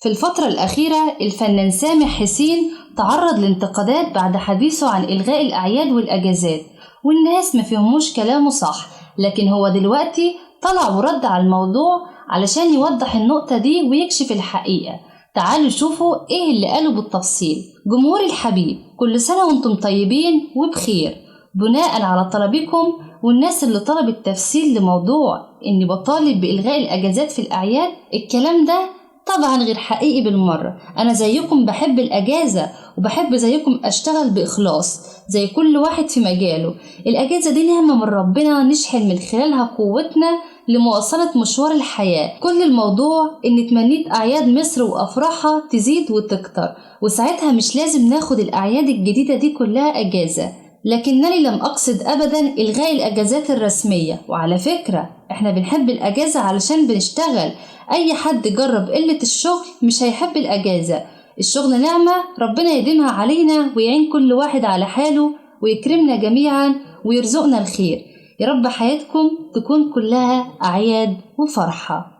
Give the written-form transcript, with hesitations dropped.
في الفترة الأخيرة الفنان سامح حسين تعرض لانتقادات بعد حديثه عن إلغاء الأعياد والأجازات، والناس ما فهموش كلامه صح، لكن هو دلوقتي طلع ورد على الموضوع علشان يوضح النقطة دي ويكشف الحقيقة. تعالوا شوفوا إيه اللي قاله بالتفصيل. جمهور الحبيب، كل سنة وانتم طيبين وبخير. بناء على طلبكم والناس اللي طلبت تفسير لموضوع إني بطالب بإلغاء الأجازات في الأعياد، الكلام ده طبعا غير حقيقي بالمرة. أنا زيكم بحب الأجازة وبحب زيكم أشتغل بإخلاص زي كل واحد في مجاله. الأجازة دي نعمة من ربنا نشحن من خلالها قوتنا لمواصلة مشوار الحياة. كل الموضوع إن تمنيت أعياد مصر وأفراحها تزيد وتكتر، وساعتها مش لازم ناخد الأعياد الجديدة دي كلها أجازة. لكنني لم أقصد أبدا إلغاء الأجازات الرسمية، وعلى فكرة إحنا بنحب الأجازة علشان بنشتغل. أي حد جرب قلة الشغل مش هيحب الأجازة. الشغل نعمة ربنا يديمها علينا ويعين كل واحد على حاله ويكرمنا جميعا ويرزقنا الخير. يا رب حياتكم تكون كلها أعياد وفرحة.